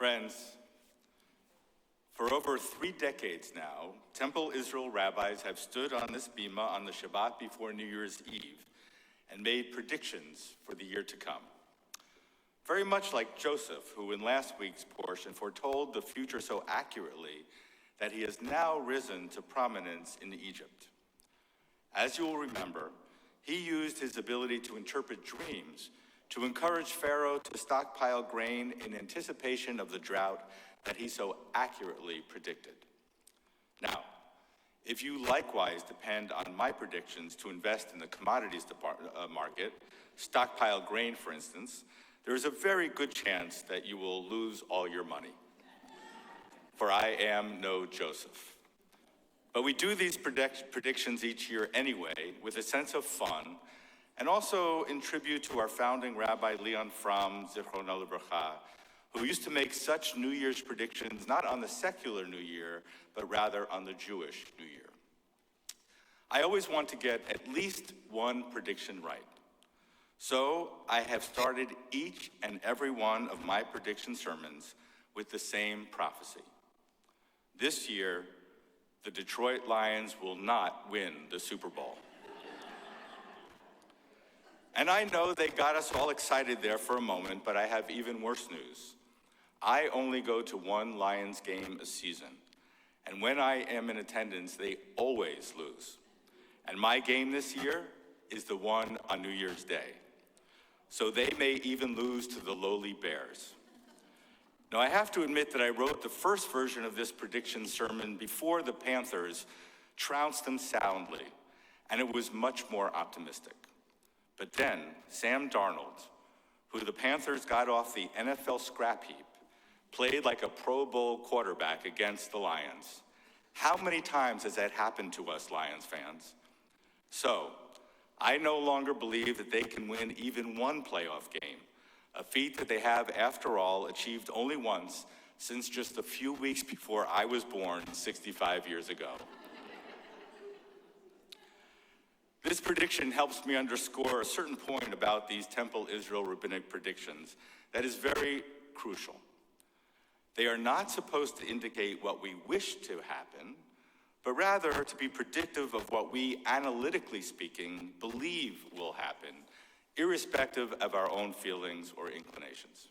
Friends, for over 3 decades now, Temple Israel rabbis have stood on this bima on the Shabbat before New Year's Eve and made predictions for the year to come. Very much like Joseph, who in last week's portion foretold the future so accurately that he has now risen to prominence in Egypt. As you will remember, he used his ability to interpret dreams to encourage Pharaoh to stockpile grain in anticipation of the drought that he so accurately predicted. Now, if you likewise depend on my predictions to invest in the commodities market, stockpile grain, for instance, there is a very good chance that you will lose all your money. For I am no Joseph. But we do these predictions each year anyway, with a sense of fun, and also in tribute to our founding Rabbi Leon Fromm, Zichrono Livracha, who used to make such New Year's predictions not on the secular New Year, but rather on the Jewish New Year. I always want to get at least one prediction right. So I have started each and every one of my prediction sermons with the same prophecy. This year, the Detroit Lions will not win the Super Bowl. And I know they got us all excited there for a moment, but I have even worse news. I only go to one Lions game a season, and when I am in attendance, they always lose. And my game this year is the one on New Year's Day. So they may even lose to the lowly Bears. Now, I have to admit that I wrote the first version of this prediction sermon before the Panthers trounced them soundly, and it was much more optimistic. But then, Sam Darnold, who the Panthers got off the NFL scrap heap, played like a Pro Bowl quarterback against the Lions. How many times has that happened to us, Lions fans? So, I no longer believe that they can win even one playoff game, a feat that they have, after all, achieved only once since just a few weeks before I was born 65 years ago. This prediction helps me underscore a certain point about these Temple Israel rabbinic predictions that is very crucial. They are not supposed to indicate what we wish to happen, but rather to be predictive of what we, analytically speaking, believe will happen, irrespective of our own feelings or inclinations.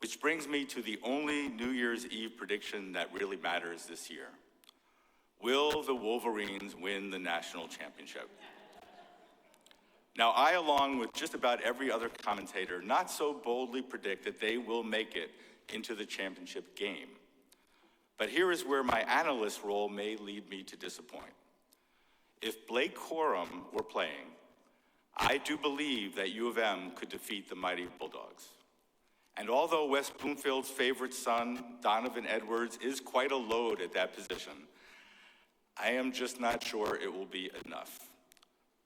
Which brings me to the only New Year's Eve prediction that really matters this year. Will the Wolverines win the national championship? Now, I, along with just about every other commentator, not so boldly predict that they will make it into the championship game. But here is where my analyst role may lead me to disappoint. If Blake Corum were playing, I do believe that U of M could defeat the mighty Bulldogs. And although West Bloomfield's favorite son, Donovan Edwards, is quite a load at that position, I am just not sure it will be enough.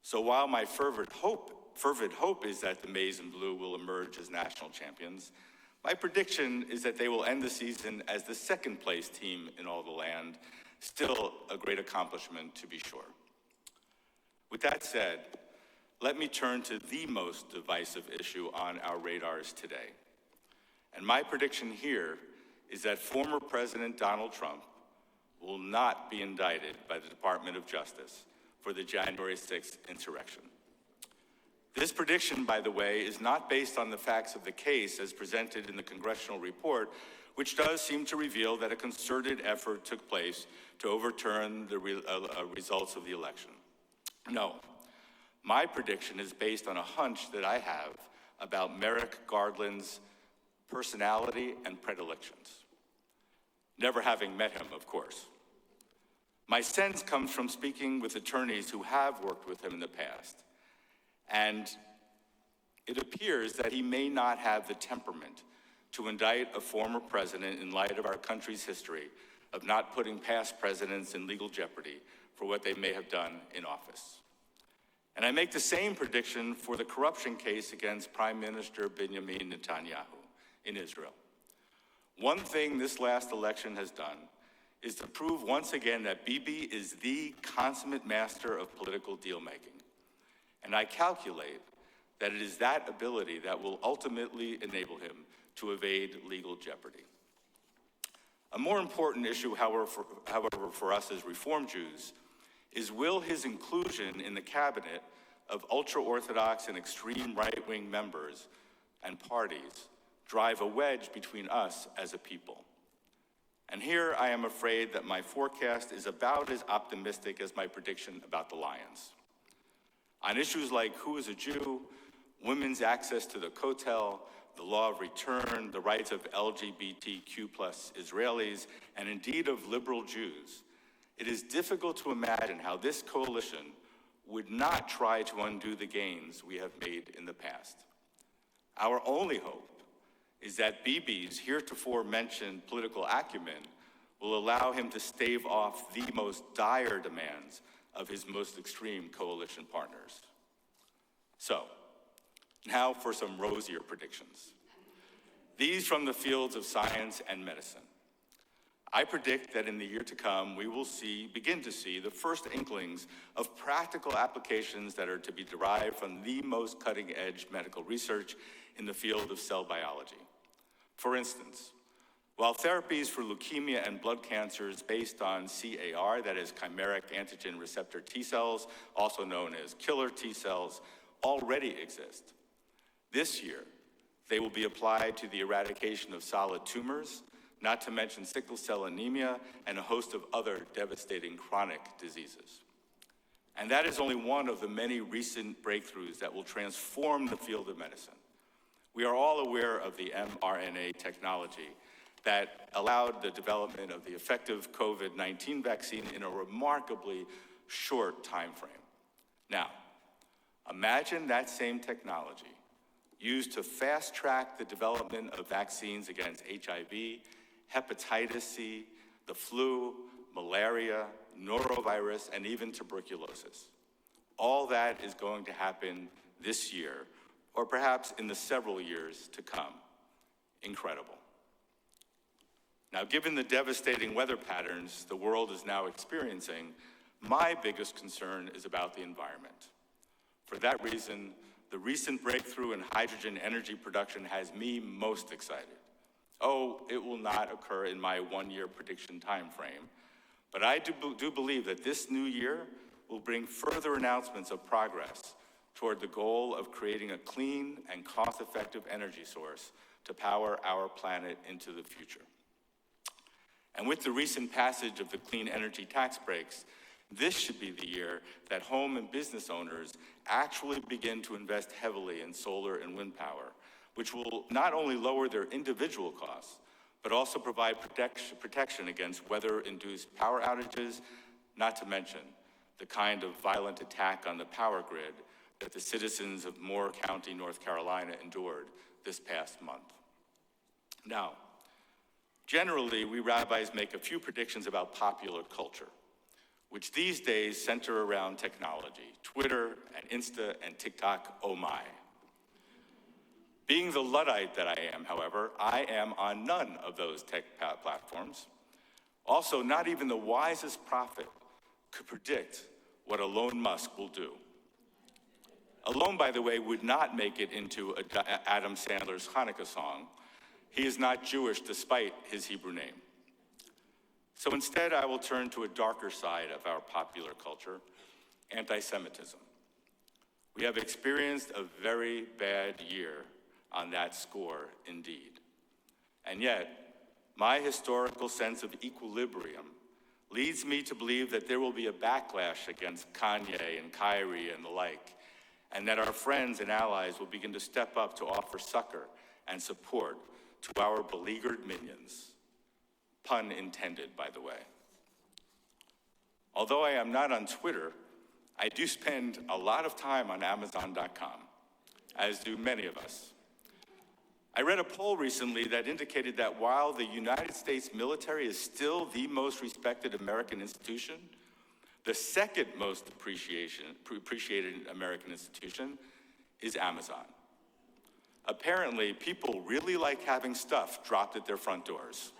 So while my fervent hope is that the Maize and Blue will emerge as national champions, my prediction is that they will end the season as the second place team in all the land, still a great accomplishment to be sure. With that said, let me turn to the most divisive issue on our radars today. And my prediction here is that former President Donald Trump will not be indicted by the Department of Justice for the January 6th insurrection. This prediction, by the way, is not based on the facts of the case as presented in the congressional report, which does seem to reveal that a concerted effort took place to overturn the results of the election. No, my prediction is based on a hunch that I have about Merrick Garland's personality and predilections. Never having met him, of course. My sense comes from speaking with attorneys who have worked with him in the past. And it appears that he may not have the temperament to indict a former president in light of our country's history of not putting past presidents in legal jeopardy for what they may have done in office. And I make the same prediction for the corruption case against Prime Minister Bibi Netanyahu in Israel. One thing this last election has done is to prove once again that Bibi is the consummate master of political deal-making. And I calculate that it is that ability that will ultimately enable him to evade legal jeopardy. A more important issue, however, for us as Reform Jews, is will his inclusion in the cabinet of ultra-Orthodox and extreme right-wing members and parties drive a wedge between us as a people? And here I am afraid that my forecast is about as optimistic as my prediction about the Lions. On issues like who is a Jew, women's access to the Kotel, the law of return, the rights of LGBTQ plus Israelis, and indeed of liberal Jews, it is difficult to imagine how this coalition would not try to undo the gains we have made in the past. Our only hope is that Bibi's heretofore mentioned political acumen will allow him to stave off the most dire demands of his most extreme coalition partners. So, now for some rosier predictions. These from the fields of science and medicine. I predict that in the year to come, we will begin to see the first inklings of practical applications that are to be derived from the most cutting-edge medical research in the field of cell biology. For instance, while therapies for leukemia and blood cancers based on CAR, that is chimeric antigen receptor T cells, also known as killer T cells, already exist, this year they will be applied to the eradication of solid tumors, not to mention sickle cell anemia and a host of other devastating chronic diseases. And that is only one of the many recent breakthroughs that will transform the field of medicine. We are all aware of the mRNA technology that allowed the development of the effective COVID-19 vaccine in a remarkably short time frame. Now, imagine that same technology used to fast-track the development of vaccines against HIV, hepatitis C, the flu, malaria, norovirus, and even tuberculosis. All that is going to happen this year, or perhaps in the several years to come. Incredible. Now, given the devastating weather patterns the world is now experiencing, my biggest concern is about the environment. For that reason, the recent breakthrough in hydrogen energy production has me most excited. Oh, it will not occur in my one-year prediction time frame, but I do believe that this new year will bring further announcements of progress toward the goal of creating a clean and cost-effective energy source to power our planet into the future. And with the recent passage of the clean energy tax breaks, this should be the year that home and business owners actually begin to invest heavily in solar and wind power, which will not only lower their individual costs, but also provide protection against weather-induced power outages, not to mention the kind of violent attack on the power grid that the citizens of Moore County, North Carolina endured this past month. Now, generally, we rabbis make a few predictions about popular culture, which these days center around technology, Twitter and Insta and TikTok, oh my. Being the Luddite that I am, however, I am on none of those tech platforms. Also, not even the wisest prophet could predict what Elon Musk will do. Elon, by the way, would not make it into Adam Sandler's Hanukkah song. He is not Jewish despite his Hebrew name. So instead, I will turn to a darker side of our popular culture, anti-Semitism. We have experienced a very bad year on that score indeed. And yet, my historical sense of equilibrium leads me to believe that there will be a backlash against Kanye and Kyrie and the like, and that our friends and allies will begin to step up to offer succor and support to our beleaguered minions. Pun intended, by the way. Although I am not on Twitter, I do spend a lot of time on Amazon.com, as do many of us. I read a poll recently that indicated that while the United States military is still the most respected American institution, the second most appreciated American institution is Amazon. Apparently, people really like having stuff dropped at their front doors.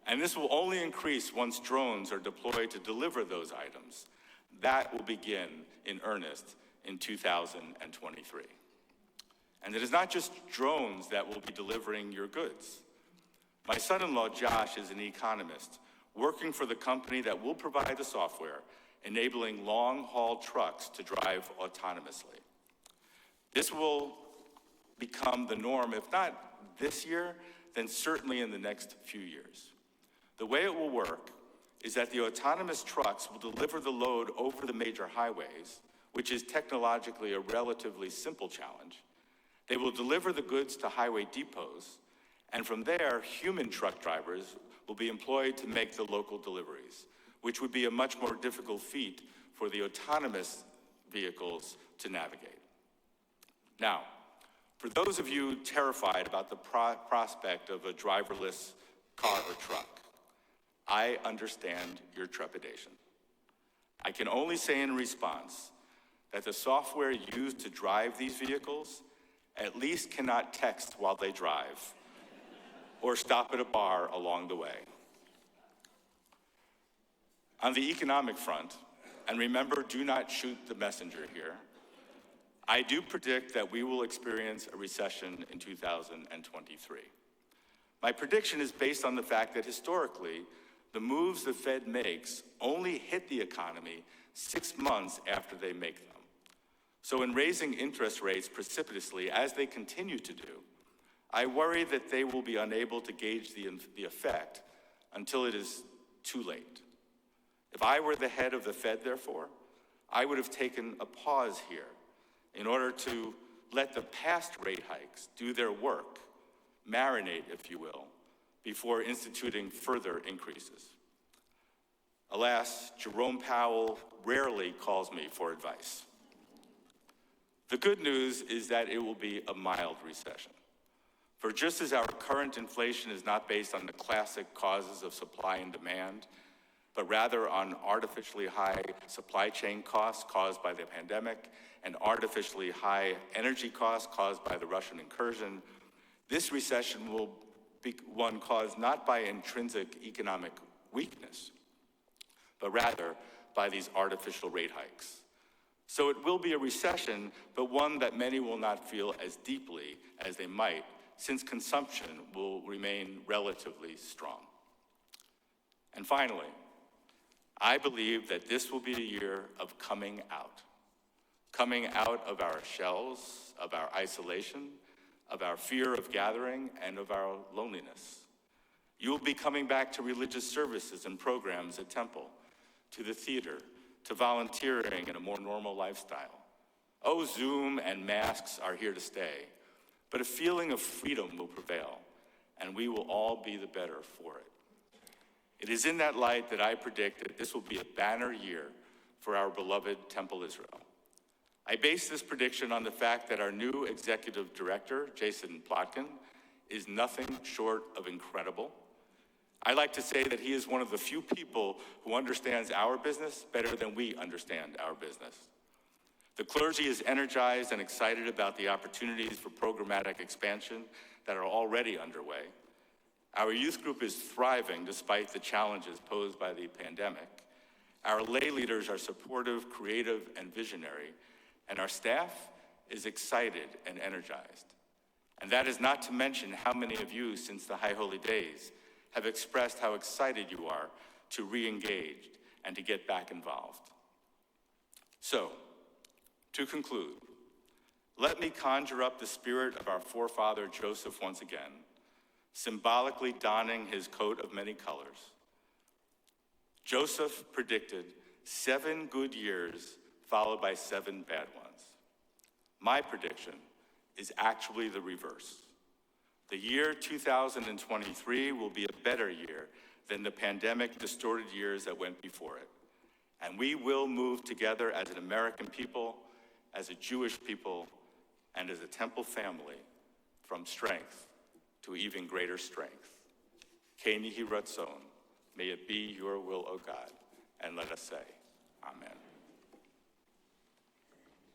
And this will only increase once drones are deployed to deliver those items. That will begin in earnest in 2023. And it is not just drones that will be delivering your goods. My son-in-law, Josh, is an economist working for the company that will provide the software, enabling long-haul trucks to drive autonomously. This will become the norm, if not this year, then certainly in the next few years. The way it will work is that the autonomous trucks will deliver the load over the major highways, which is technologically a relatively simple challenge. They will deliver the goods to highway depots, and from there, human truck drivers will be employed to make the local deliveries, which would be a much more difficult feat for the autonomous vehicles to navigate. Now, for those of you terrified about the prospect of a driverless car or truck, I understand your trepidation. I can only say in response that the software used to drive these vehicles at least cannot text while they drive or stop at a bar along the way. On the economic front, and remember, do not shoot the messenger here, I do predict that we will experience a recession in 2023. My prediction is based on the fact that historically, the moves the Fed makes only hit the economy 6 months after they make them. So in raising interest rates precipitously, as they continue to do, I worry that they will be unable to gauge the effect until it is too late. If I were the head of the Fed, therefore, I would have taken a pause here in order to let the past rate hikes do their work, marinate, if you will, before instituting further increases. Alas, Jerome Powell rarely calls me for advice. The good news is that it will be a mild recession. For just as our current inflation is not based on the classic causes of supply and demand, but rather on artificially high supply chain costs caused by the pandemic and artificially high energy costs caused by the Russian incursion, this recession will be one caused not by intrinsic economic weakness, but rather by these artificial rate hikes. So it will be a recession, but one that many will not feel as deeply as they might, since consumption will remain relatively strong. And finally, I believe that this will be a year of coming out of our shells, of our isolation, of our fear of gathering, and of our loneliness. You will be coming back to religious services and programs at Temple, to the theater, to volunteering in a more normal lifestyle. Oh, Zoom and masks are here to stay, but a feeling of freedom will prevail, and we will all be the better for it. It is in that light that I predict that this will be a banner year for our beloved Temple Israel. I base this prediction on the fact that our new executive director, Jason Plotkin, is nothing short of incredible. I like to say that he is one of the few people who understands our business better than we understand our business. The clergy is energized and excited about the opportunities for programmatic expansion that are already underway. Our youth group is thriving despite the challenges posed by the pandemic. Our lay leaders are supportive, creative, and visionary, and our staff is excited and energized. And that is not to mention how many of you, since the High Holy Days, have expressed how excited you are to re-engage and to get back involved. So, to conclude, let me conjure up the spirit of our forefather Joseph once again, symbolically donning his coat of many colors. Joseph predicted 7 good years followed by 7 bad ones. My prediction is actually the reverse. The year 2023 will be a better year than the pandemic-distorted years that went before it. And we will move together as an American people, as a Jewish people, and as a Temple family from strength to even greater strength. Kei Nihi Ratzon, may it be your will, O God. And let us say,